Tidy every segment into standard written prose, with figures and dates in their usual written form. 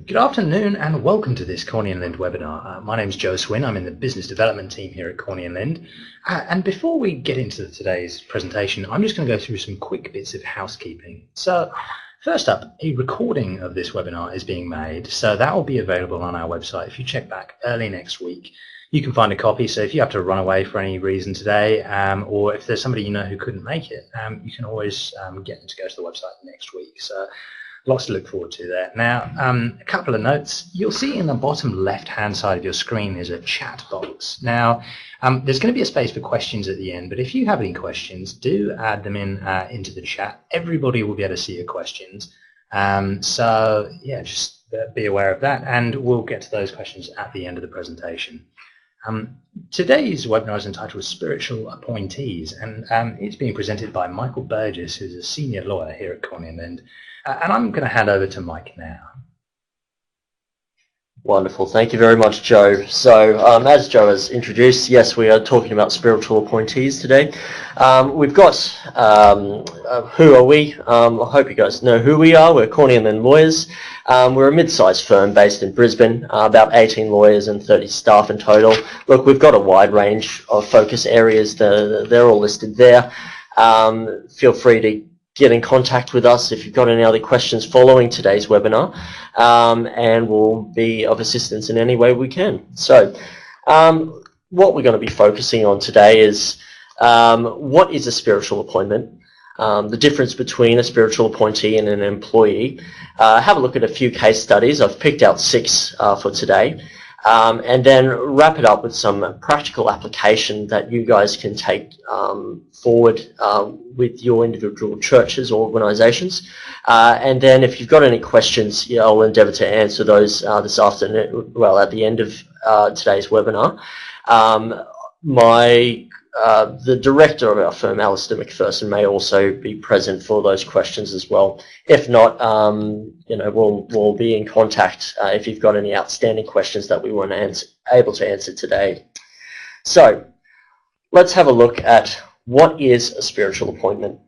Good afternoon and welcome to this Corney and Lind webinar. My name is Joe Swin. I'm in the business development team here at Corney and Lind. And before we get into today's presentation, I'm just going to go through some quick bits of housekeeping. So first up, a recording of this webinar is being made, so that will be available on our website. If you check back early next week, you can find a copy. So if you have to run away for any reason today, or if there's somebody you know who couldn't make it, you can always get them to go to the website next week. So lots to look forward to there. Now, a couple of notes. You'll see in the bottom left-hand side of your screen is a chat box. Now, there's going to be a space for questions at the end, but if you have any questions, do add them into the chat. Everybody will be able to see your questions. So, yeah, just be aware of that, and we'll get to those questions at the end of the presentation. Today's webinar is entitled Spiritual Appointees, and it's being presented by Michael Burgess, who's a senior lawyer here at Corney and Lind. And I'm going to hand over to Mike now. Wonderful. Thank you very much, Joe. So, as Joe has introduced, yes, we are talking about spiritual appointees today. We've got who are we? I hope you guys know who we are. We're Corney and Lind Lawyers. We're a mid-sized firm based in Brisbane, about 18 lawyers and 30 staff in total. Look, we've got a wide range of focus areas. They're all listed there. Feel free to get in contact with us if you've got any other questions following today's webinar, and we'll be of assistance in any way we can. So what we're going to be focusing on today is what is a spiritual appointment, the difference between a spiritual appointee and an employee. Have a look at a few case studies. I've picked out 6 for today, and then wrap it up with some practical application that you guys can take forward with your individual churches or organisations. And then if you've got any questions, I'll endeavour to answer those this afternoon, well, at the end of today's webinar. The director of our firm, Alistair McPherson, may also be present for those questions as well. If not, we'll be in contact if you've got any outstanding questions that we weren't able to answer today. So let's have a look at what is a spiritual appointment.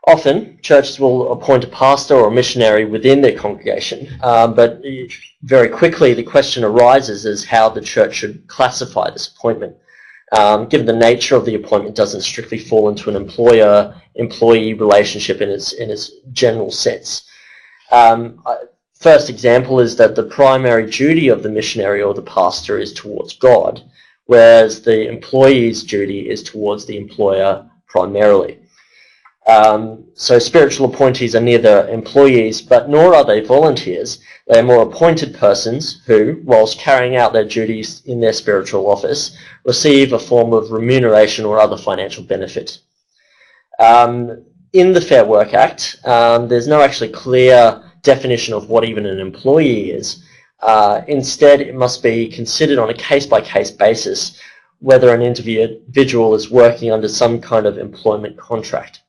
Often, churches will appoint a pastor or a missionary within their congregation, but very quickly the question arises as how the church should classify this appointment. Given the nature of the appointment doesn't strictly fall into an employer-employee relationship in its general sense. First example is that the primary duty of the missionary or the pastor is towards God, whereas the employee's duty is towards the employer primarily. So spiritual appointees are neither employees, but nor are they volunteers. They are more appointed persons who, whilst carrying out their duties in their spiritual office, receive a form of remuneration or other financial benefit. In the Fair Work Act, there's no actually clear definition of what even an employee is. Instead, it must be considered on a case-by-case basis whether an individual is working under some kind of employment contract.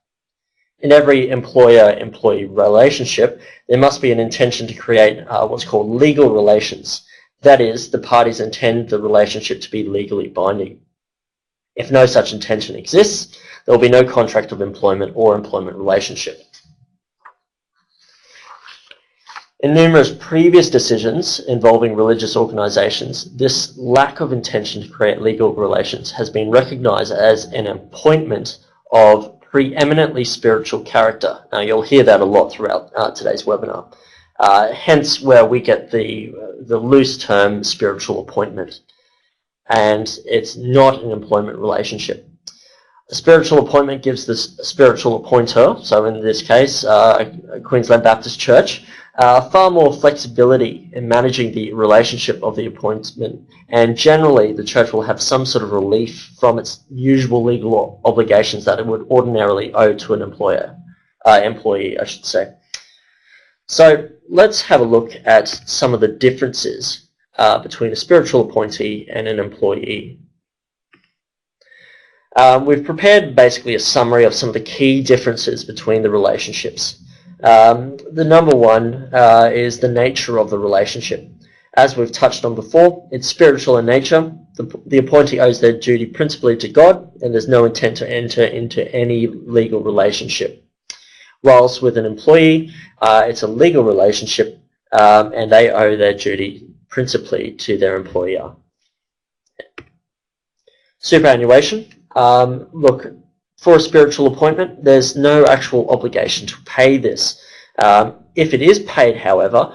In every employer-employee relationship, there must be an intention to create what's called legal relations. That is, the parties intend the relationship to be legally binding. If no such intention exists, there will be no contract of employment or employment relationship. In numerous previous decisions involving religious organisations, this lack of intention to create legal relations has been recognised as an appointment of preeminently spiritual character. Now, you'll hear that a lot throughout today's webinar. Hence where we get the loose term spiritual appointment. And it's not an employment relationship. A spiritual appointment gives the spiritual appointer, so in this case, Queensland Baptist Church, far more flexibility in managing the relationship of the appointment, and generally the church will have some sort of relief from its usual legal obligations that it would ordinarily owe to an employee, I should say. So let's have a look at some of the differences between a spiritual appointee and an employee. We've prepared basically a summary of some of the key differences between the relationships. The number one is the nature of the relationship. As we've touched on before, it's spiritual in nature. The appointee owes their duty principally to God, and there's no intent to enter into any legal relationship. Whilst with an employee, it's a legal relationship and they owe their duty principally to their employer. Superannuation. Look, for a spiritual appointment, there's no actual obligation to pay this. If it is paid, however,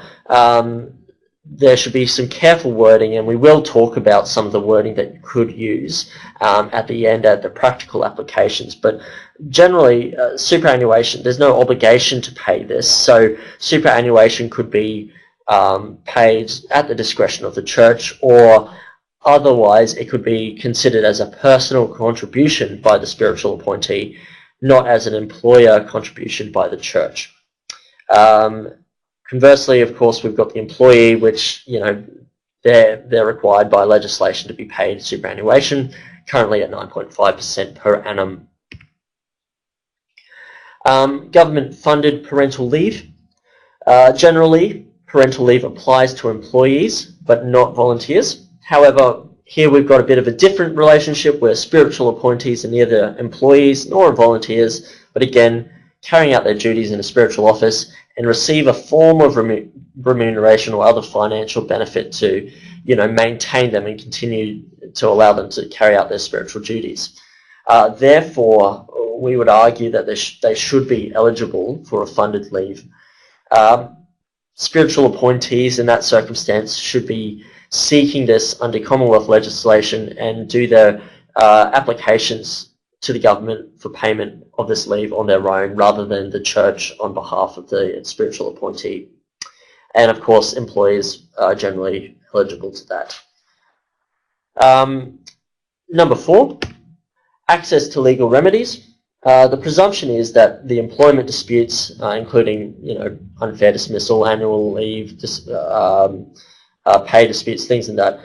there should be some careful wording, and we will talk about some of the wording that you could use at the end at the practical applications. But generally, superannuation, there's no obligation to pay this. So superannuation could be paid at the discretion of the church, or otherwise it could be considered as a personal contribution by the spiritual appointee, not as an employer contribution by the church. Conversely, of course, we've got the employee, which, you know, they're required by legislation to be paid superannuation, currently at 9.5% per annum. Government-funded parental leave. Generally, parental leave applies to employees, but not volunteers. However, here we've got a bit of a different relationship where spiritual appointees are neither employees nor volunteers, but again, carrying out their duties in a spiritual office and receive a form of remuneration or other financial benefit to, you know, maintain them and continue to allow them to carry out their spiritual duties. Therefore, we would argue that they should be eligible for a funded leave. Spiritual appointees in that circumstance should be seeking this under Commonwealth legislation and do their applications to the government for payment of this leave on their own, rather than the church on behalf of the spiritual appointee. And of course, employees are generally eligible to that. Number 4, access to legal remedies. The presumption is that the employment disputes, including, you know, unfair dismissal, annual leave, pay disputes, things like that,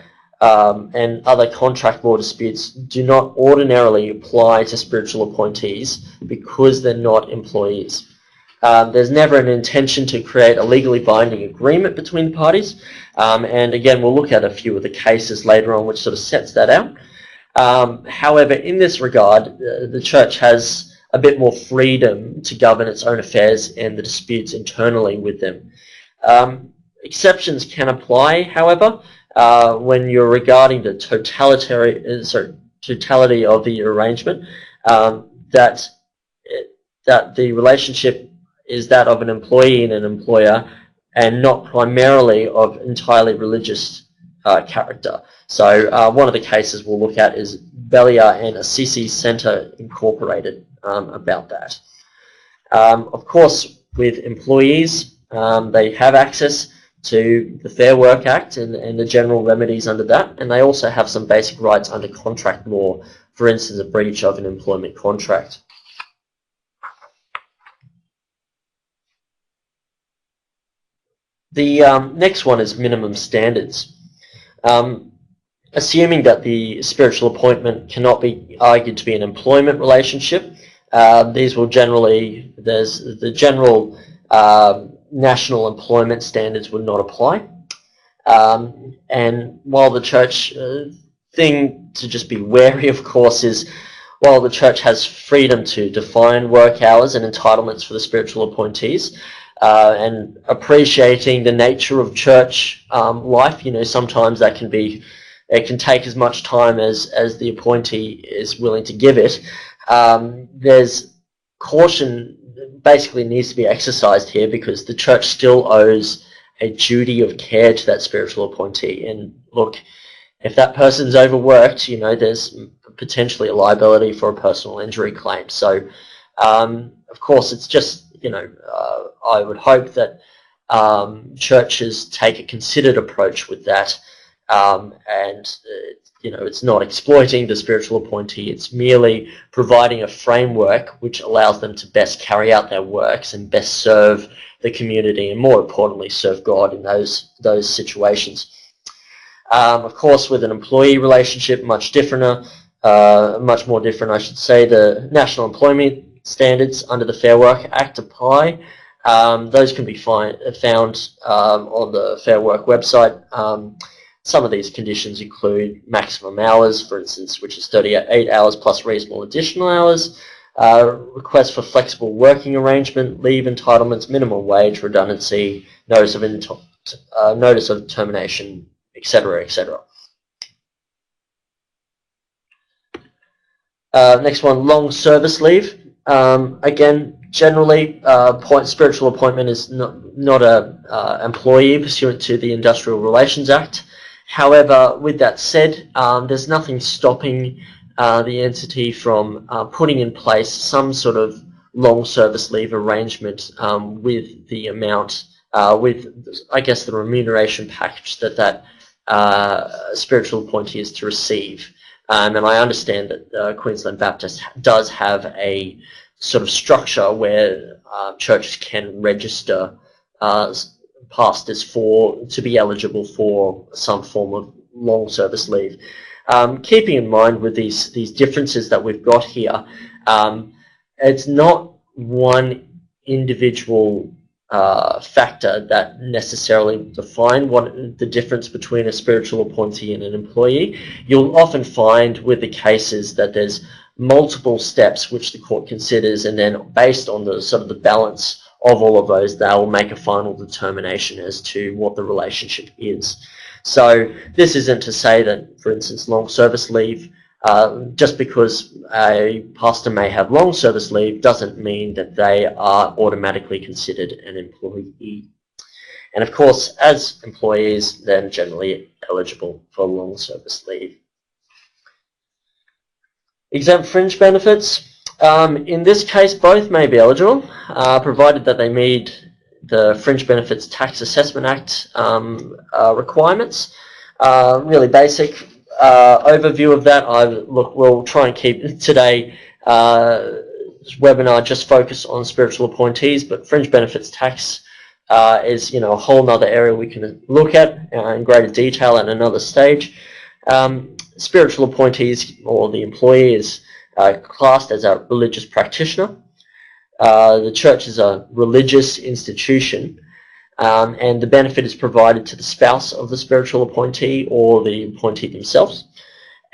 and other contract law disputes do not ordinarily apply to spiritual appointees because they're not employees. There's never an intention to create a legally binding agreement between the parties, and again, we'll look at a few of the cases later on which sort of sets that out. However, in this regard, the church has a bit more freedom to govern its own affairs and the disputes internally with them. Exceptions can apply, however, when you're regarding the totality of the arrangement, that the relationship is that of an employee and an employer, and not primarily of entirely religious character. So one of the cases we'll look at is Belia and Assisi Centre Incorporated about that. Of course, with employees, they have access to the Fair Work Act and the general remedies under that, and they also have some basic rights under contract law, for instance, a breach of an employment contract. The next one is minimum standards. Assuming that the spiritual appointment cannot be argued to be an employment relationship, these will generally, there's the general national employment standards would not apply. And while the church thing to just be wary, of course, is while the church has freedom to define work hours and entitlements for the spiritual appointees, and appreciating the nature of church life, you know, sometimes that can be, it can take as much time as the appointee is willing to give it. There's caution basically needs to be exercised here, because the church still owes a duty of care to that spiritual appointee. And look, if that person's overworked, you know, there's potentially a liability for a personal injury claim. So, of course, it's just, you know, I would hope that churches take a considered approach with that, and you know, it's not exploiting the spiritual appointee, it's merely providing a framework which allows them to best carry out their works and best serve the community, and more importantly, serve God in those situations. Of course, with an employee relationship, much more different, I should say. The national employment standards under the Fair Work Act apply. Those can be found on the Fair Work website. Some of these conditions include maximum hours, for instance, which is 38 hours plus reasonable additional hours, requests for flexible working arrangement, leave entitlements, minimum wage, redundancy, notice of notice of termination, etc., etc. Next one, long service leave. Again, generally, spiritual appointment is not a employee pursuant to the Industrial Relations Act. However, with that said, there's nothing stopping the entity from putting in place some sort of long service leave arrangement with the amount, with, I guess, the remuneration package that spiritual appointee is to receive. And I understand that Queensland Baptist does have a sort of structure where churches can register pastors to be eligible for some form of long service leave. Keeping in mind with these differences that we've got here, it's not one individual factor that necessarily define what the difference between a spiritual appointee and an employee. You'll often find with the cases that there's multiple steps which the court considers, and then based on the sort of the balance of all of those, they will make a final determination as to what the relationship is. So this isn't to say that, for instance, long service leave, just because a pastor may have long service leave doesn't mean that they are automatically considered an employee. And of course, as employees, they're generally eligible for long service leave. Exempt fringe benefits. In this case, both may be eligible, provided that they meet the Fringe Benefits Tax Assessment Act requirements. Really basic overview of that. We'll try and keep today webinar just focus on spiritual appointees, but fringe benefits tax is a whole nother area we can look at in greater detail at another stage. Spiritual appointees, or the employee, is classed as a religious practitioner. The church is a religious institution, and the benefit is provided to the spouse of the spiritual appointee or the appointee themselves.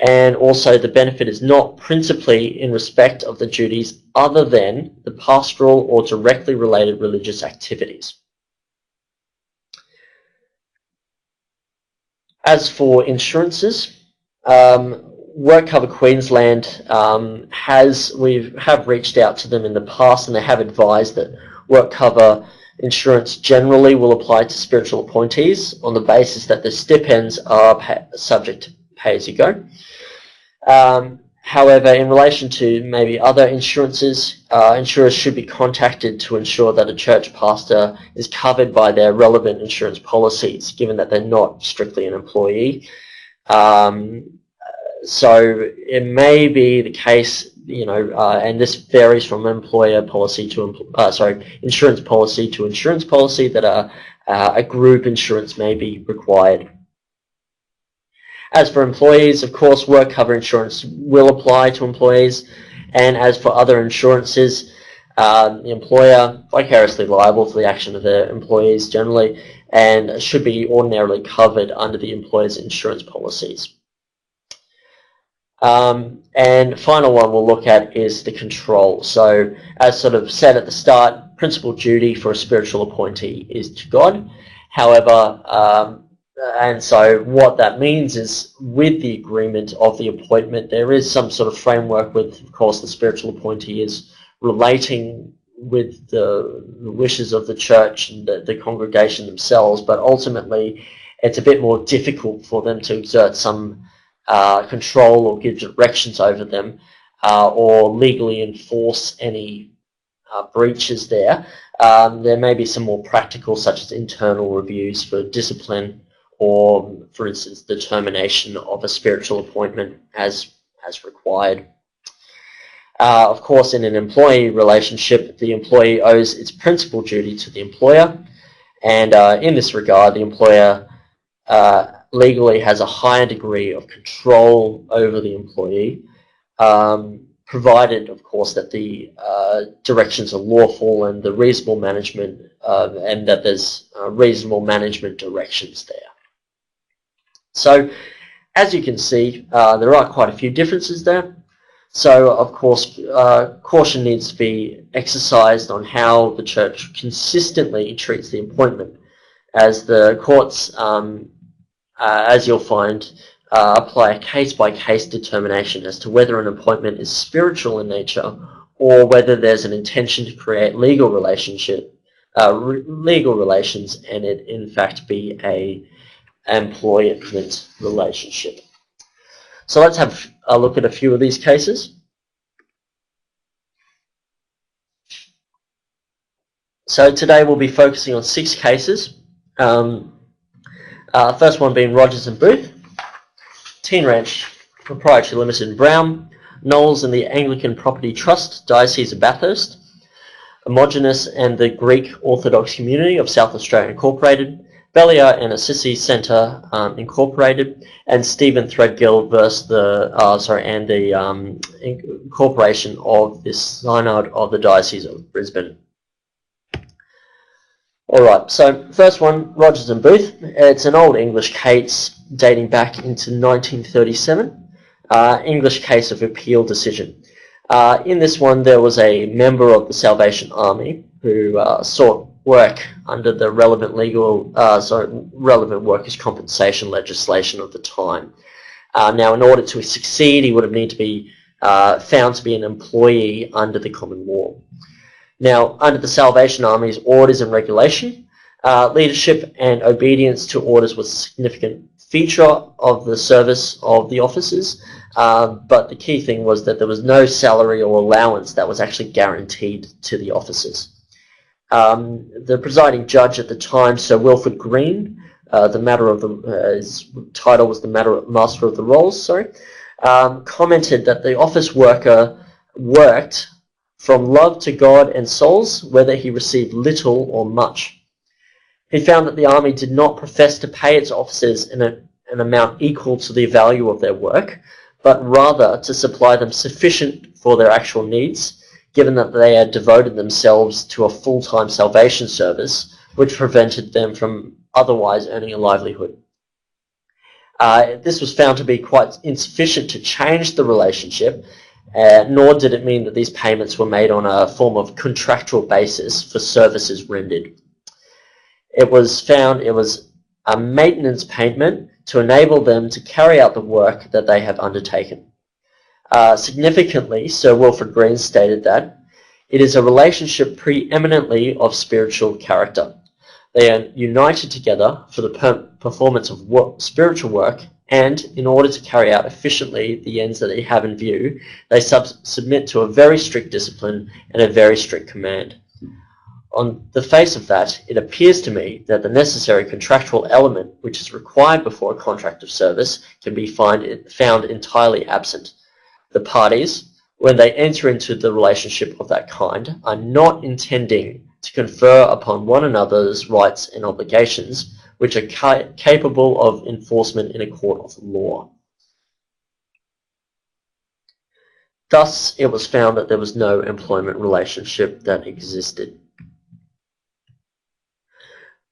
And also the benefit is not principally in respect of the duties other than the pastoral or directly related religious activities. As for insurances, WorkCover Queensland we have reached out to them in the past, and they have advised that WorkCover insurance generally will apply to spiritual appointees on the basis that the stipends are subject to pay-as-you-go. However, in relation to maybe other insurances, insurers should be contacted to ensure that a church pastor is covered by their relevant insurance policies, given that they're not strictly an employee. So it may be the case, and this varies from employer policy to insurance policy to insurance policy, that a group insurance may be required. As for employees, of course, WorkCover insurance will apply to employees, and as for other insurances, the employer vicariously liable for the action of their employees generally, and should be ordinarily covered under the employer's insurance policies. And final one we'll look at is the control. So as sort of said at the start, principal duty for a spiritual appointee is to God. However, and so what that means is with the agreement of the appointment, there is some sort of framework with, of course, the spiritual appointee is relating with the wishes of the church and the congregation themselves, but ultimately it's a bit more difficult for them to exert some control or give directions over them or legally enforce any breaches there. There may be some more practical, such as internal reviews for discipline, or, for instance, the termination of a spiritual appointment as required. Of course, in an employee relationship, the employee owes its principal duty to the employer, and in this regard, the employer legally has a higher degree of control over the employee, provided, of course, that the directions are lawful and the reasonable management, and that there's reasonable management directions there. So, as you can see, there are quite a few differences there. So, of course, caution needs to be exercised on how the church consistently treats the appointment. as the courts, as you'll find, apply a case-by-case determination as to whether an appointment is spiritual in nature or whether there's an intention to create legal relations and it in fact be a employment relationship. So let's have a look at a few of these cases. So today we'll be focusing on 6 cases. First one being Rogers and Booth, Teen Ranch Proprietary Limited in Brown, Knowles and the Anglican Property Trust, Diocese of Bathurst, Homogeneous and the Greek Orthodox Community of South Australia Incorporated, Belia and Assisi Centre Incorporated, and Stephen Threadgill versus the incorporation of this synod of the Diocese of Brisbane. Alright, so first one, Rogers and Booth. It's an old English case dating back into 1937. English case of appeal decision. In this one, there was a member of the Salvation Army who sought work under the relevant relevant workers' compensation legislation of the time. Now, in order to succeed, he would have needed to be found to be an employee under the common law. Now, under the Salvation Army's orders and regulation, leadership and obedience to orders was a significant feature of the service of the officers, but the key thing was that there was no salary or allowance that was actually guaranteed to the officers. The presiding judge at the time, Sir Wilfred Green, his title was the Master of the Rolls, commented that the office worker worked from love to God and souls, whether he received little or much. He found that the army did not profess to pay its officers an amount equal to the value of their work, but rather to supply them sufficient for their actual needs, given that they had devoted themselves to a full-time salvation service, which prevented them from otherwise earning a livelihood. This was found to be quite insufficient to change the relationship, nor did it mean that these payments were made on a form of contractual basis for services rendered. It was found it was a maintenance payment to enable them to carry out the work that they have undertaken. Significantly, Sir Wilfred Green stated that it is a relationship preeminently of spiritual character. They are united together for the performance of spiritual work, and in order to carry out efficiently the ends that they have in view, they submit to a very strict discipline and a very strict command. On the face of that, it appears to me that the necessary contractual element which is required before a contract of service can be found entirely absent. The parties, when they enter into the relationship of that kind, are not intending to confer upon one another's rights and obligations, which are capable of enforcement in a court of law. Thus, it was found that there was no employment relationship that existed.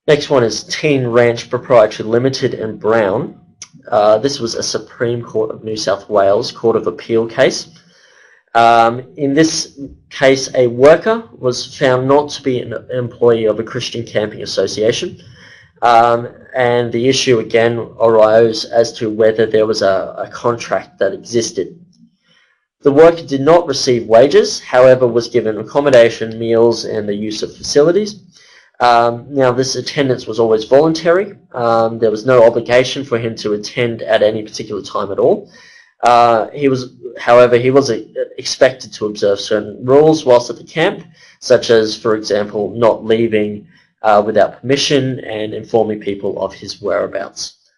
Next one is Teen Ranch Proprietary Limited and Brown. This was a Supreme Court of New South Wales Court of Appeal case. In this case, a worker was found not to be an employee of a Christian camping association, and the issue again arose as to whether there was a contract that existed. The worker did not receive wages, however was given accommodation, meals, and the use of facilities. Now, this attendance was always voluntary. There was no obligation for him to attend at any particular time at all. However, he was expected to observe certain rules whilst at the camp, such as, for example, not leaving without permission and informing people of his whereabouts.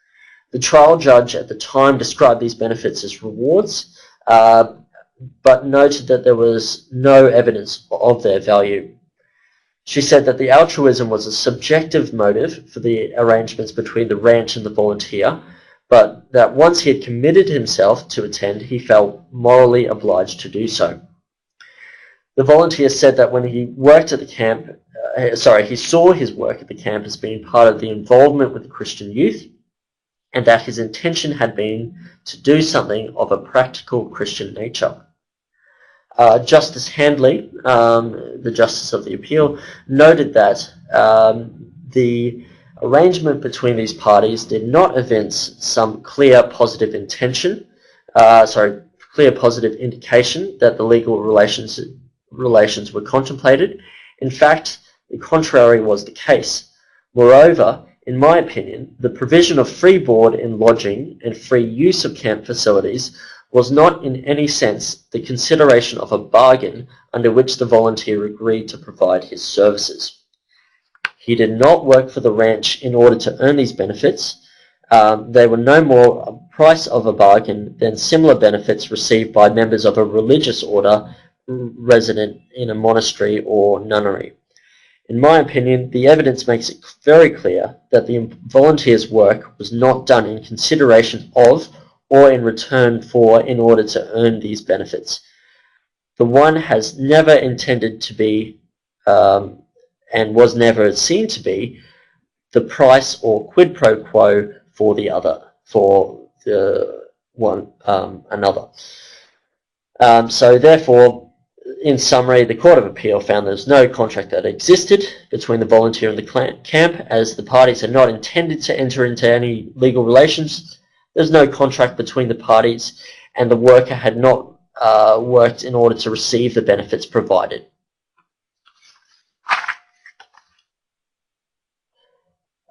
The trial judge at the time described these benefits as rewards, but noted that there was no evidence of their value. She said that the altruism was a subjective motive for the arrangements between the ranch and the volunteer, but that once he had committed himself to attend, he felt morally obliged to do so. The volunteer said that when he worked at the camp, he saw his work at the camp as being part of the involvement with the Christian youth, and that his intention had been to do something of a practical Christian nature. Justice Handley, the Justice of the Appeal, noted that the arrangement between these parties did not evince some clear positive intention, clear positive indication that the legal relations were contemplated. In fact, the contrary was the case. Moreover, in my opinion, the provision of free board and lodging and free use of camp facilities was not in any sense the consideration of a bargain under which the volunteer agreed to provide his services. He did not work for the ranch in order to earn these benefits. They were no more a price of a bargain than similar benefits received by members of a religious order resident in a monastery or nunnery. In my opinion, the evidence makes it very clear that the volunteer's work was not done in consideration of or in return for in order to earn these benefits. The one has never intended to be and was never seen to be the price or quid pro quo for the other, for the one another. So therefore, in summary, the Court of Appeal found there was no contract that existed between the volunteer and the camp, as the parties had not intended to enter into any legal relations. There's no contract between the parties, and the worker had not worked in order to receive the benefits provided.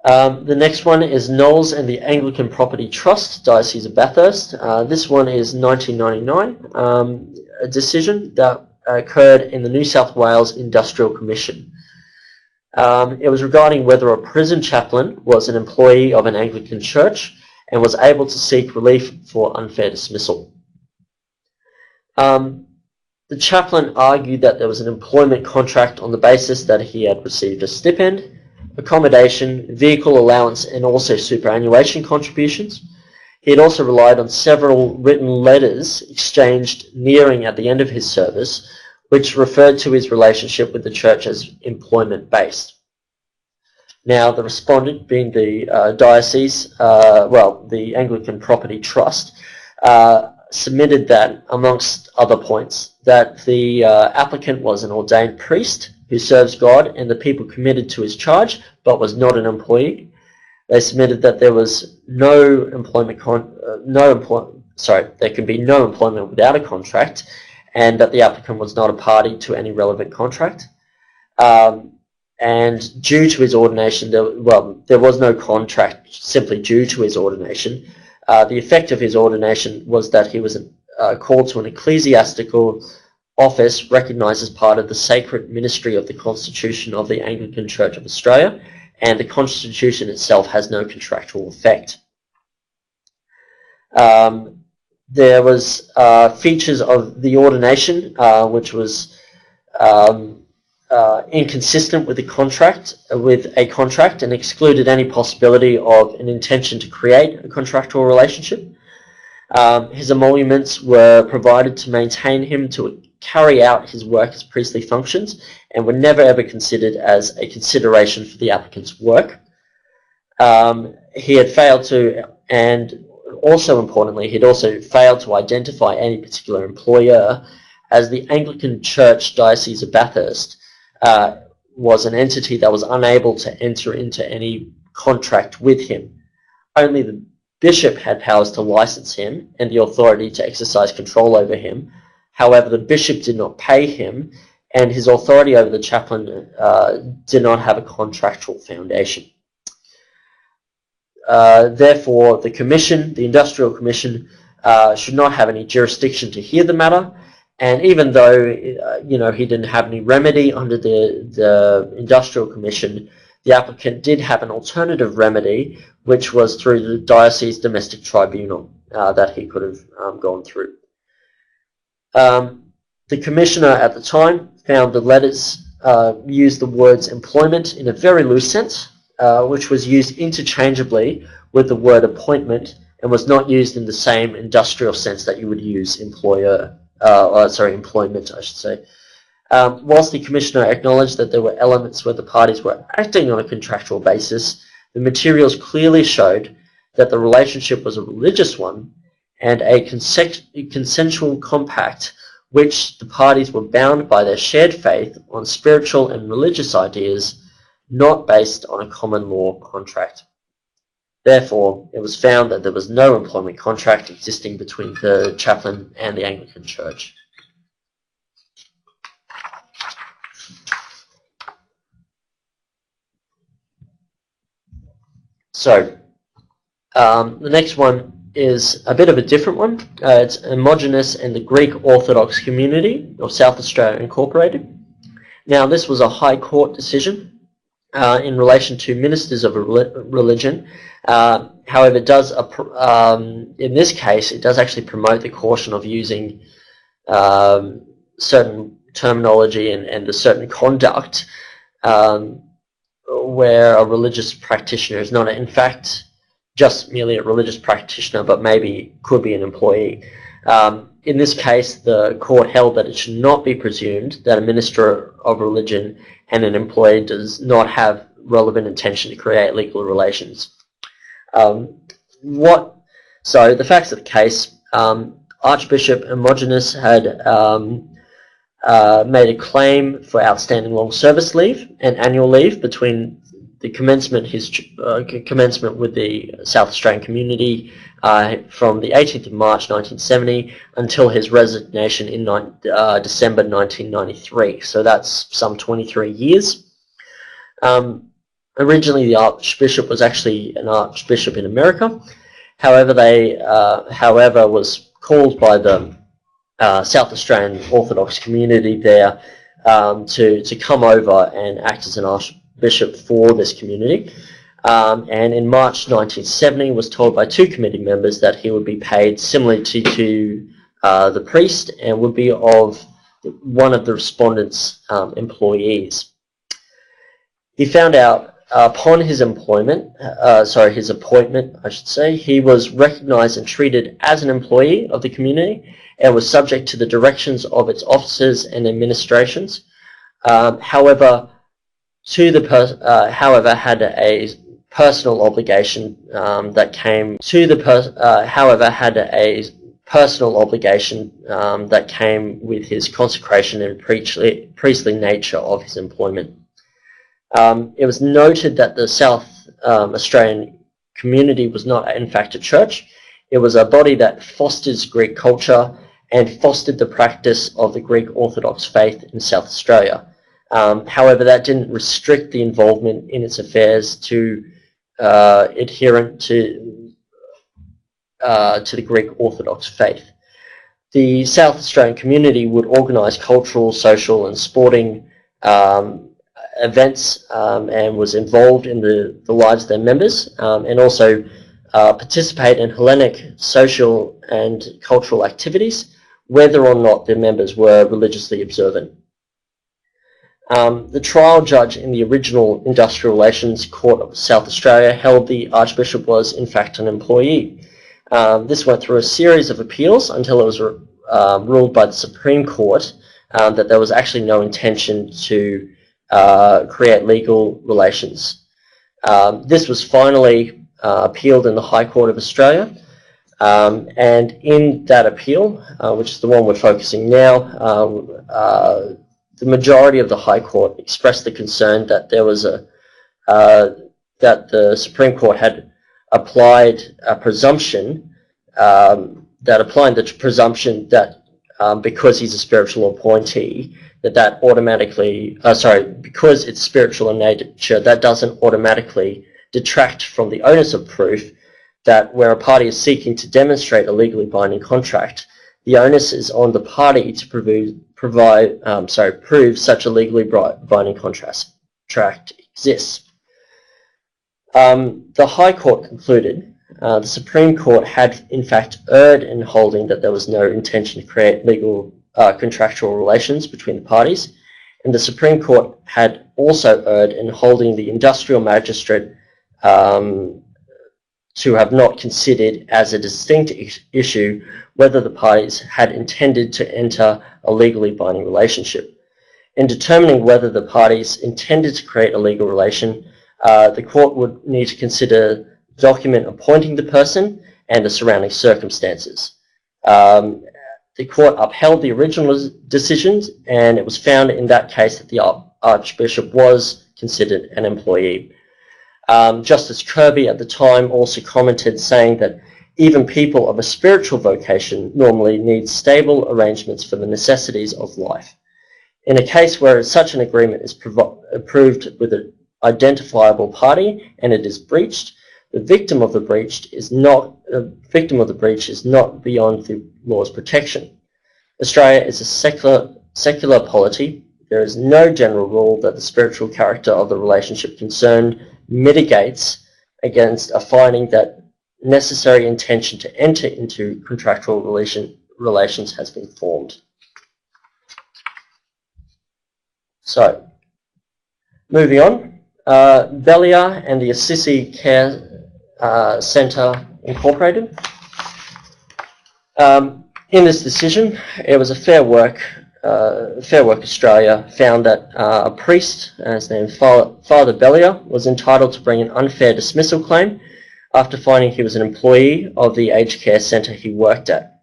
The next one is Knowles and the Anglican Property Trust, Diocese of Bathurst. This one is 1999, a decision that occurred in the New South Wales Industrial Commission. It was regarding whether a prison chaplain was an employee of an Anglican church and was able to seek relief for unfair dismissal. The chaplain argued that there was an employment contract on the basis that he had received a stipend, accommodation, vehicle allowance, and also superannuation contributions. He had also relied on several written letters exchanged nearing at the end of his service, which referred to his relationship with the church as employment-based. Now, the respondent, being the diocese, the Anglican Property Trust, submitted that, amongst other points, that the applicant was an ordained priest who serves God and the people committed to his charge, but was not an employee. They submitted that there was there can be no employment without a contract, and that the applicant was not a party to any relevant contract. And due to his ordination, there was no contract simply due to his ordination. The effect of his ordination was that he was called to an ecclesiastical office recognised as part of the sacred ministry of the Constitution of the Anglican Church of Australia, and the Constitution itself has no contractual effect. There was features of the ordination which was inconsistent with a contract, and excluded any possibility of an intention to create a contractual relationship. His emoluments were provided to maintain him to carry out his work as priestly functions, and were never ever considered as a consideration for the applicant's work. He had failed to, and also importantly, he'd also failed to identify any particular employer, as the Anglican Church Diocese of Bathurst was an entity that was unable to enter into any contract with him. Only the bishop had powers to license him and the authority to exercise control over him. However, the bishop did not pay him, and his authority over the chaplain did not have a contractual foundation. Therefore, the commission, the Industrial Commission, should not have any jurisdiction to hear the matter. And even though he didn't have any remedy under the Industrial Commission, the applicant did have an alternative remedy, which was through the Diocese Domestic Tribunal that he could have gone through. The commissioner at the time found the letters used the words employment in a very loose sense, which was used interchangeably with the word appointment, and was not used in the same industrial sense that you would use employment, I should say. Whilst the commissioner acknowledged that there were elements where the parties were acting on a contractual basis, the materials clearly showed that the relationship was a religious one and a consensual compact which the parties were bound by their shared faith on spiritual and religious ideas, not based on a common law contract. Therefore, it was found that there was no employment contract existing between the chaplain and the Anglican Church. So, the next one is a bit of a different one. It's Hermogenes and the Greek Orthodox Community of South Australia Incorporated. Now, this was a High Court decision in relation to ministers of religion. However, it does, in this case, it does actually promote the caution of using certain terminology and a certain conduct where a religious practitioner is not, in fact, just merely a religious practitioner, but maybe could be an employee. In this case, the court held that it should not be presumed that a minister of religion and an employee does not have relevant intention to create legal relations. So the facts of the case, Archbishop Hermogenes had made a claim for outstanding long service leave and annual leave between the commencement with the South Australian community from the 18th of March 1970 until his resignation in December 1993. So that's some 23 years. Originally, the Archbishop was actually an Archbishop in America. However, was called by the South Australian Orthodox community there to come over and act as an Archbishop for this community. And in March 1970 was told by two committee members that he would be paid similarly to the priest and would be of one of the respondents' employees. He found out upon his appointment, he was recognized and treated as an employee of the community and was subject to the directions of its officers and administrations. However, had a personal obligation that came with his consecration and priestly nature of his employment. It was noted that the South Australian community was not, in fact, a church. It was a body that fosters Greek culture and fostered the practice of the Greek Orthodox faith in South Australia. However, that didn't restrict the involvement in its affairs to adherent to the Greek Orthodox faith. The South Australian community would organise cultural, social and sporting events and was involved in the lives of their members and also participate in Hellenic social and cultural activities, whether or not their members were religiously observant. The trial judge in the original Industrial Relations Court of South Australia held the Archbishop was in fact an employee. This went through a series of appeals until it was ruled by the Supreme Court that there was actually no intention to create legal relations. This was finally appealed in the High Court of Australia, and in that appeal, which is the one we're focusing now, the majority of the High Court expressed the concern that there was that the Supreme Court had applied a presumption that because he's a spiritual appointee, that automatically, because it's spiritual in nature, that doesn't automatically detract from the onus of proof that where a party is seeking to demonstrate a legally binding contract, the onus is on the party to prove such a legally binding contract exists. The High Court concluded the Supreme Court had in fact erred in holding that there was no intention to create legal contractual relations between the parties, and the Supreme Court had also erred in holding the industrial magistrate to have not considered as a distinct issue whether the parties had intended to enter a legally binding relationship. In determining whether the parties intended to create a legal relation, the court would need to consider the document appointing the person and the surrounding circumstances. The court upheld the original decisions, and it was found in that case that the Archbishop was considered an employee. Justice Kirby at the time also commented, saying that even people of a spiritual vocation normally need stable arrangements for the necessities of life. In a case where such an agreement is approved with an identifiable party and it is breached, the victim of the breach is not beyond the law's protection. Australia is a secular polity. There is no general rule that the spiritual character of the relationship concerned mitigates against a finding that necessary intention to enter into contractual relations has been formed. So, moving on, Belia and the Assisi Care Centre Incorporated. In this decision, it was a Fair Work Australia found that a priest, as named Father Belia, was entitled to bring an unfair dismissal claim after finding he was an employee of the aged care centre he worked at.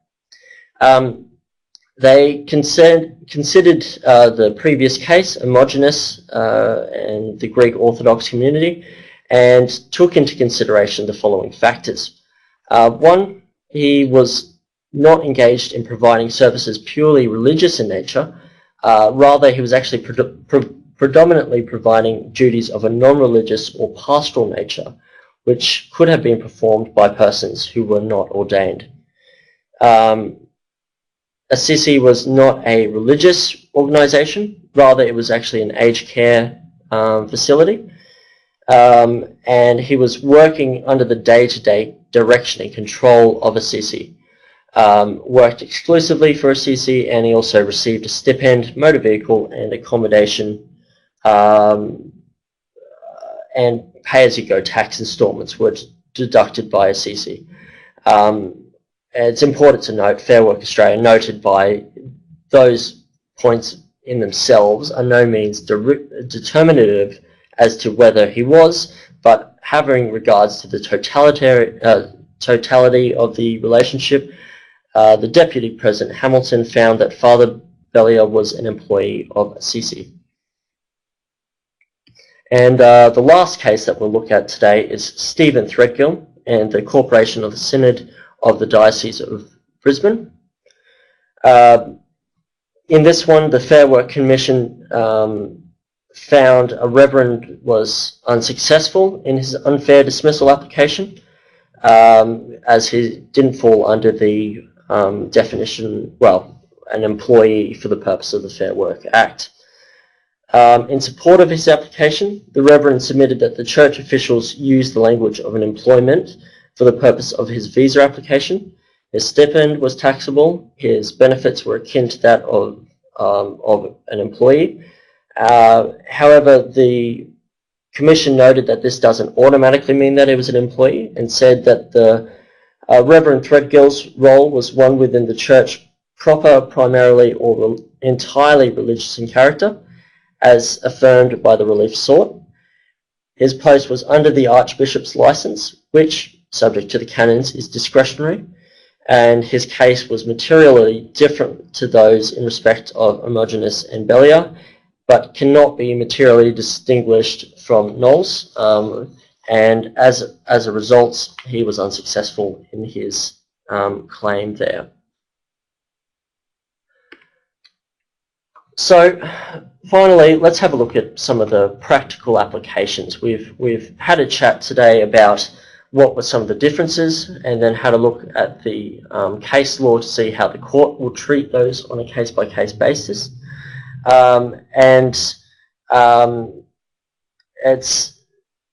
They considered the previous case homogenous and the Greek Orthodox community, and took into consideration the following factors. One, he was not engaged in providing services purely religious in nature. Rather, he was actually predominantly providing duties of a non-religious or pastoral nature, which could have been performed by persons who were not ordained. Assisi was not a religious organisation, rather it was actually an aged care facility, and he was working under the day-to-day direction and control of Assisi. Worked exclusively for Assisi, and he also received a stipend, motor vehicle and accommodation, and pay-as-you-go tax instalments were deducted by Assisi. It's important to note, Fair Work Australia noted by those points in themselves are no means determinative as to whether he was, but having regards to the totality of the relationship, the Deputy President Hamilton found that Father Belia was an employee of Assisi. And the last case that we'll look at today is Stephen Threadgill and the Corporation of the Synod of the Diocese of Brisbane. In this one, the Fair Work Commission found a reverend was unsuccessful in his unfair dismissal application, as he didn't fall under the definition, well, an employee for the purpose of the Fair Work Act. In support of his application, the Reverend submitted that the church officials used the language of an employment for the purpose of his visa application. His stipend was taxable, his benefits were akin to that of an employee. However, the Commission noted that this doesn't automatically mean that he was an employee, and said that the Reverend Threadgill's role was one within the church proper, primarily or entirely religious in character, as affirmed by the relief sought. His post was under the Archbishop's licence, which, subject to the canons, is discretionary, and his case was materially different to those in respect of Homogeneous and Belia, but cannot be materially distinguished from Knowles, and as a result, he was unsuccessful in his claim there. So, finally, let's have a look at some of the practical applications. We've had a chat today about what were some of the differences, and then had a look at the case law to see how the court will treat those on a case-by-case basis.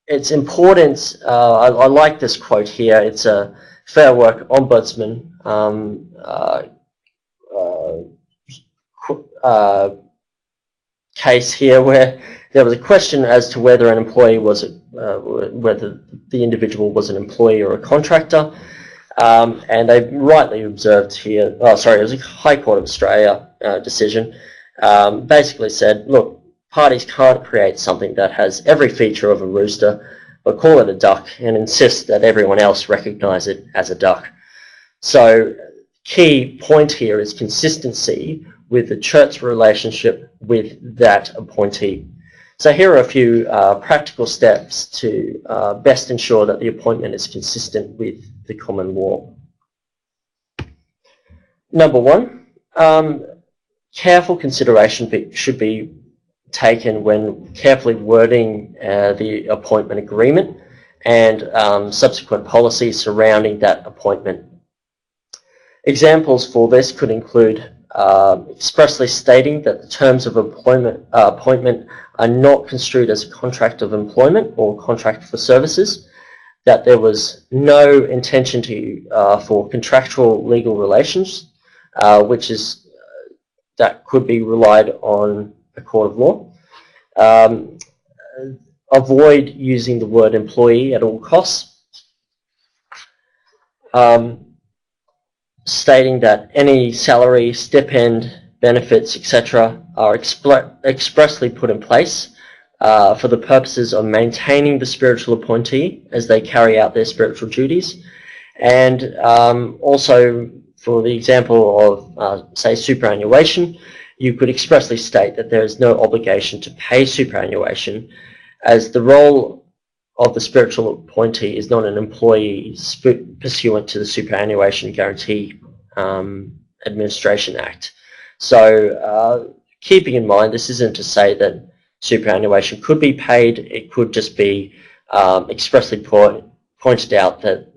It's important. I like this quote here. It's a Fair Work Ombudsman case here, where there was a question as to whether an employee was whether the individual was an employee or a contractor, and they rightly observed here. Oh, sorry, it was a High Court of Australia decision. Basically said, look, parties can't create something that has every feature of a rooster, but call it a duck and insist that everyone else recognise it as a duck. So, key point here is consistency with the church relationship with that appointee. So here are a few practical steps to best ensure that the appointment is consistent with the common law. Number one, careful consideration should be taken when carefully wording the appointment agreement and subsequent policies surrounding that appointment. Examples for this could include expressly stating that the terms of appointment are not construed as a contract of employment or contract for services, that there was no intention for contractual legal relations, that could be relied on a court of law. Avoid using the word employee at all costs. Stating that any salary, stipend, benefits, etc. are expressly put in place for the purposes of maintaining the spiritual appointee as they carry out their spiritual duties, and also for the example of, say, superannuation, you could expressly state that there is no obligation to pay superannuation, as the role of the spiritual appointee is not an employee pursuant to the Superannuation Guarantee Administration Act. So keeping in mind, this isn't to say that superannuation could be paid. It could just be expressly pointed out that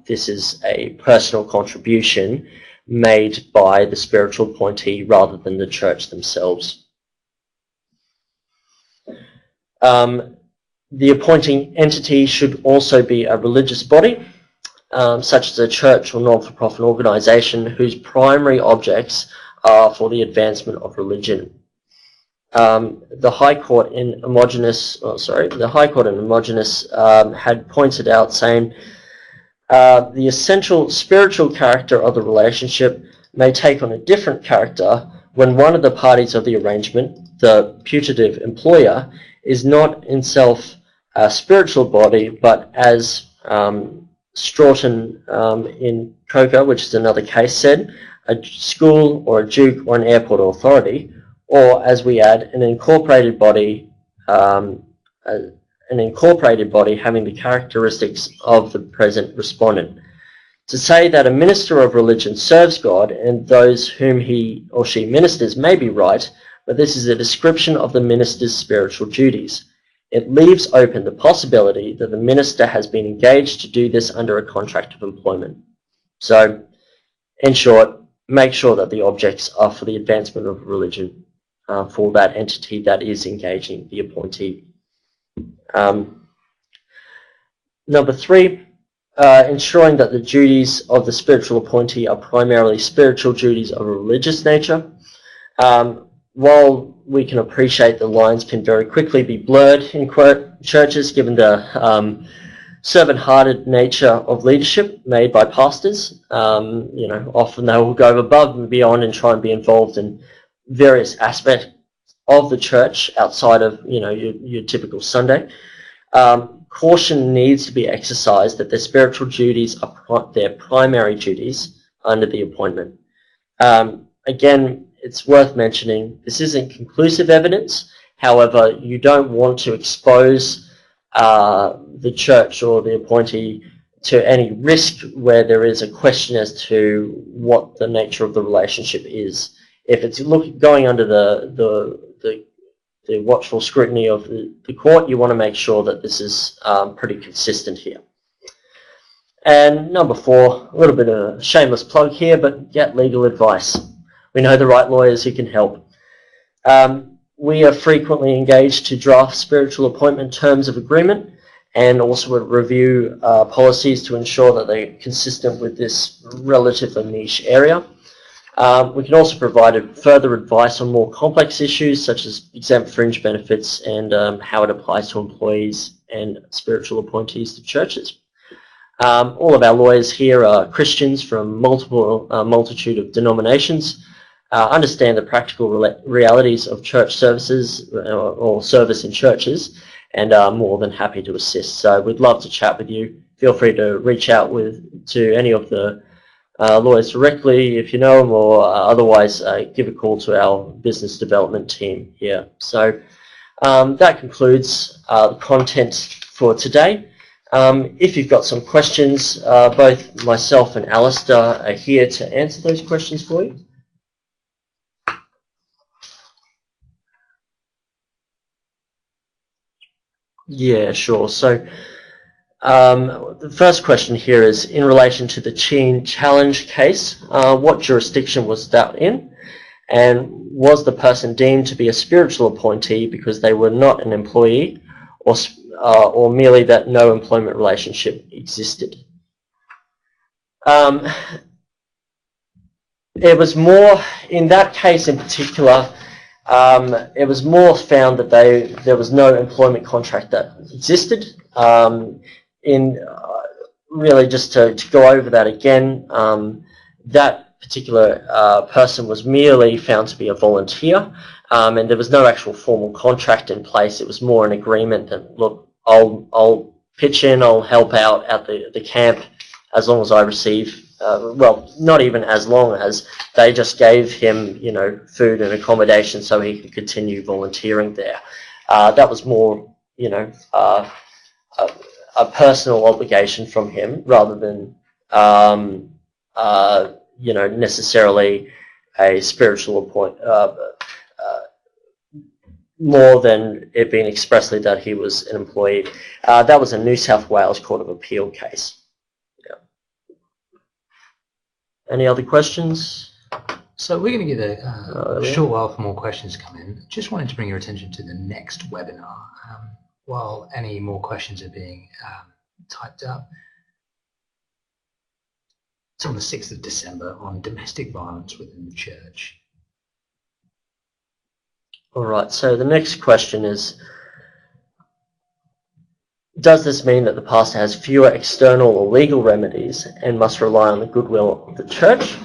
this is a personal contribution made by the spiritual appointee rather than the church themselves. The appointing entity should also be a religious body, such as a church or non-for-profit organisation whose primary objects are for the advancement of religion. The High Court in Homogeneous had pointed out, saying the essential spiritual character of the relationship may take on a different character when one of the parties of the arrangement, the putative employer, is not in self a spiritual body, but as Stroughton in Coker, which is another case, said, a school or a duke or an airport authority, or as we add, an incorporated body having the characteristics of the present respondent. To say that a minister of religion serves God and those whom he or she ministers may be right, but this is a description of the minister's spiritual duties. It leaves open the possibility that the minister has been engaged to do this under a contract of employment. So, in short, make sure that the objects are for the advancement of religion for that entity that is engaging the appointee. Number three, ensuring that the duties of the spiritual appointee are primarily spiritual duties of a religious nature. While we can appreciate the lines can very quickly be blurred in churches given the servant-hearted nature of leadership made by pastors, often they will go above and beyond and try and be involved in various aspects of the church outside of your typical Sunday. Caution needs to be exercised that their spiritual duties are their primary duties under the appointment. Again, it's worth mentioning this isn't conclusive evidence. However, you don't want to expose the church or the appointee to any risk where there is a question as to what the nature of the relationship is. If it's going under the watchful scrutiny of the court, you want to make sure that this is pretty consistent here. And number four, a little bit of a shameless plug here, but get legal advice. We know the right lawyers who can help. We are frequently engaged to draft spiritual appointment terms of agreement and also review policies to ensure that they're consistent with this relatively niche area. We can also provide further advice on more complex issues such as exempt fringe benefits and how it applies to employees and spiritual appointees to churches. All of our lawyers here are Christians from multitude of denominations, understand the practical realities of church services or service in churches, and are more than happy to assist. So we'd love to chat with you. Feel free to reach out to any of the lawyers directly if you know them, or otherwise give a call to our business development team here. So That concludes the content for today. If you've got some questions, both myself and Alistair are here to answer those questions for you. Yeah, sure. So the first question here is in relation to the Chin Challenge case. What jurisdiction was that in? And was the person deemed to be a spiritual appointee because they were not an employee, or merely that no employment relationship existed? It was more, in that case in particular, it was more found that there was no employment contract that existed. Really just to go over that again, that particular person was merely found to be a volunteer, and there was no actual formal contract in place. It was more an agreement that, look, I'll pitch in, I'll help out at the camp as long as I receive, well, not even as long as, they just gave him, you know, food and accommodation so he could continue volunteering there. That was more, you know, a personal obligation from him rather than, you know, necessarily a spiritual more than it being expressly that he was an employee. That was a New South Wales Court of Appeal case. Yeah. Any other questions? So we're going to give a short while for more questions to come in. Just wanted to bring your attention to the next webinar while any more questions are being typed up. It's on the 6th of December on domestic violence within the church. All right, so the next question is, does this mean that the pastor has fewer external or legal remedies and must rely on the goodwill of the church?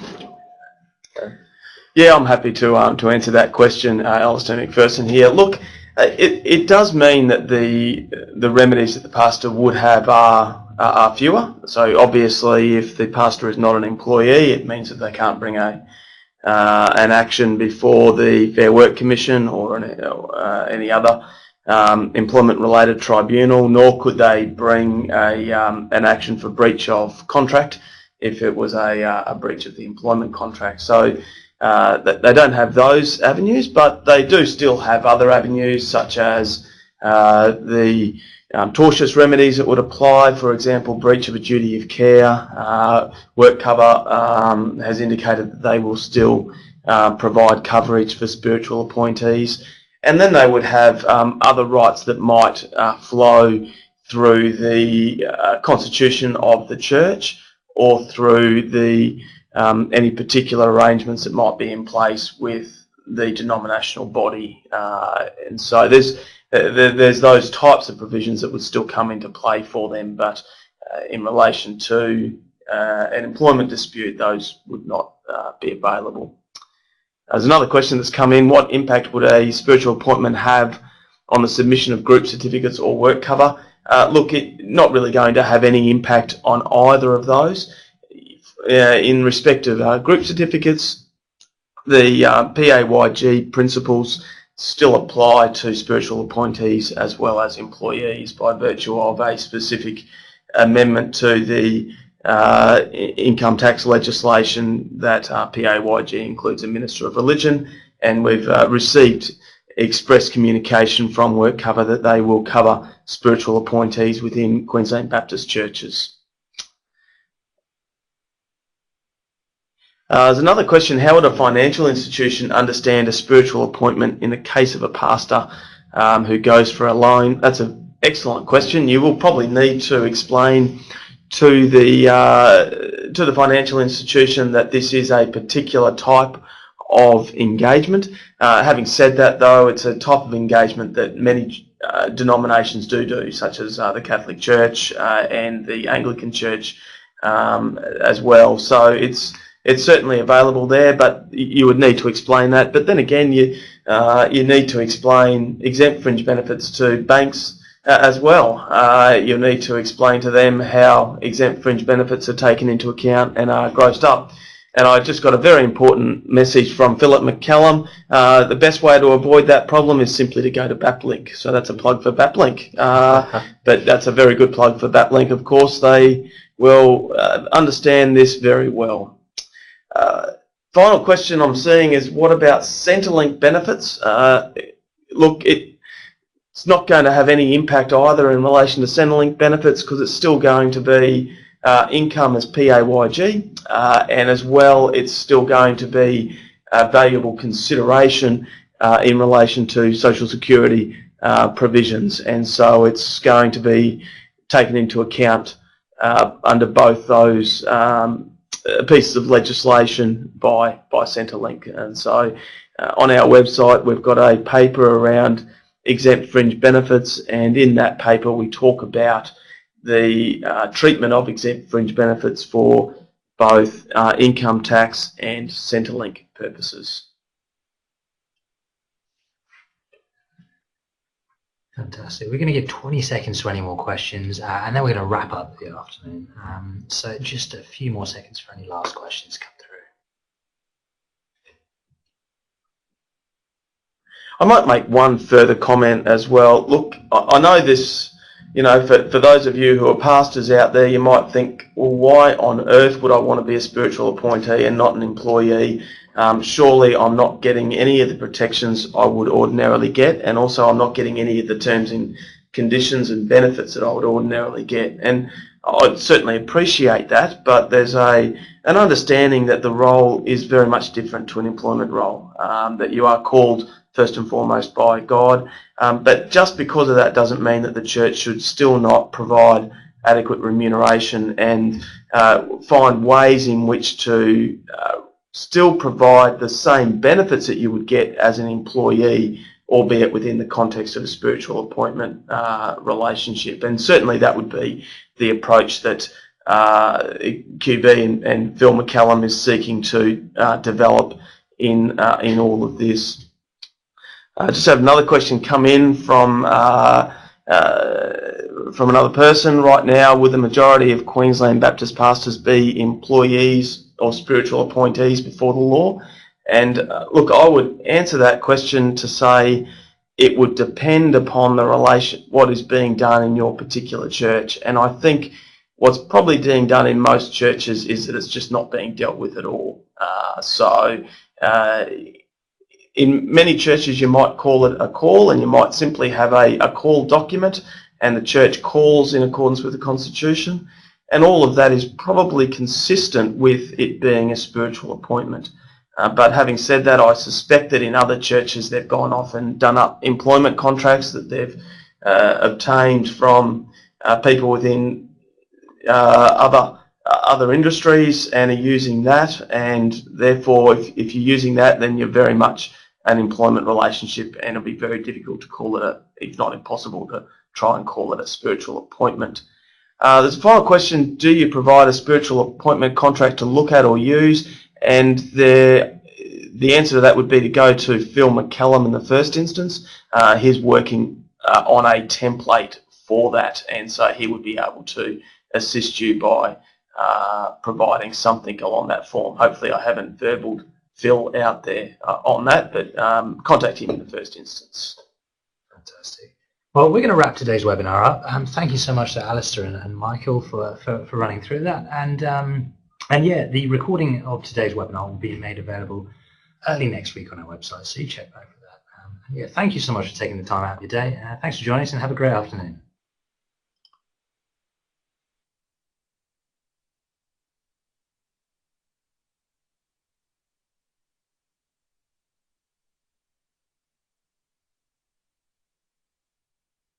Yeah, I'm happy to answer that question, Alistair McPherson here. Look, it does mean that the remedies that the pastor would have are fewer. So obviously, if the pastor is not an employee, it means that they can't bring an action before the Fair Work Commission or any other employment-related tribunal, nor could they bring an action for breach of contract if it was a breach of the employment contract. So they don't have those avenues, but they do still have other avenues such as the tortious remedies that would apply. For example, breach of a duty of care. WorkCover has indicated that they will still provide coverage for spiritual appointees. And then they would have other rights that might flow through the constitution of the church or through the any particular arrangements that might be in place with the denominational body. And so there's those types of provisions that would still come into play for them, but in relation to an employment dispute, those would not be available. There's another question that's come in. What impact would a spiritual appointment have on the submission of group certificates or work cover? Look, it's not really going to have any impact on either of those. In respect of group certificates, the PAYG principles still apply to spiritual appointees as well as employees by virtue of a specific amendment to the income tax legislation that PAYG includes a Minister of Religion, and we've received express communication from WorkCover that they will cover spiritual appointees within Queensland Baptist churches. There's another question. How would a financial institution understand a spiritual appointment in the case of a pastor who goes for a loan? That's an excellent question. You will probably need to explain to the financial institution that this is a particular type of engagement. Having said that, though, it's a type of engagement that many denominations do, such as the Catholic Church and the Anglican Church as well. So it's certainly available there, but you would need to explain that. But then again, you need to explain exempt fringe benefits to banks as well. You'll need to explain to them how exempt fringe benefits are taken into account and are grossed up. And I just got a very important message from Philip McCallum. The best way to avoid that problem is simply to go to Baplink. So that's a plug for Baplink. But that's a very good plug for Baplink. Of course, they will understand this very well. Final question I'm seeing is, what about Centrelink benefits? Look, it's not going to have any impact either in relation to Centrelink benefits, because it's still going to be income as PAYG, and as well it's still going to be valuable consideration in relation to social security provisions, and so it's going to be taken into account under both those pieces of legislation by Centrelink. And so on our website we've got a paper around exempt fringe benefits, and in that paper we talk about the treatment of exempt fringe benefits for both income tax and Centrelink purposes. Fantastic. We're going to give 20 seconds to any more questions, and then we're going to wrap up the afternoon. So just a few more seconds for any last questions come through. I might make one further comment as well. Look, I know this, you know, for those of you who are pastors out there, you might think, well, why on earth would I want to be a spiritual appointee and not an employee? Surely I'm not getting any of the protections I would ordinarily get, and also I'm not getting any of the terms and conditions and benefits that I would ordinarily get. And I certainly appreciate that, but there's an understanding that the role is very much different to an employment role, that you are called first and foremost by God. But just because of that doesn't mean that the church should still not provide adequate remuneration and find ways in which to still provide the same benefits that you would get as an employee, albeit within the context of a spiritual appointment relationship. And certainly that would be the approach that QB and Phil McCallum is seeking to develop in all of this. I just have another question come in from another person right now. Would the majority of Queensland Baptist pastors be employees or spiritual appointees before the law? And look, I would answer that question to say it would depend upon the relation, what is being done in your particular church. And I think what's probably being done in most churches is that it's just not being dealt with at all. In many churches you might call it a call, and you might simply have a call document, and the church calls in accordance with the Constitution, and all of that is probably consistent with it being a spiritual appointment. But having said that, I suspect that in other churches they've gone off and done up employment contracts that they've obtained from people within other industries and are using that, and therefore if you're using that, then you're very much an employment relationship, and it'll be very difficult to call it if not impossible, to try and call it a spiritual appointment. There's a final question: do you provide a spiritual appointment contract to look at or use? And the answer to that would be to go to Phil McCallum in the first instance. He's working on a template for that, and so he would be able to assist you by providing something along that form. Hopefully I haven't verbaled Phil out there on that, but contact him in the first instance. Fantastic. Well, we're going to wrap today's webinar up. Thank you so much to Alistair and Michael for running through that. And yeah, the recording of today's webinar will be made available early next week on our website, so you check back for that. Yeah, thank you so much for taking the time out of your day. Thanks for joining us, and have a great afternoon.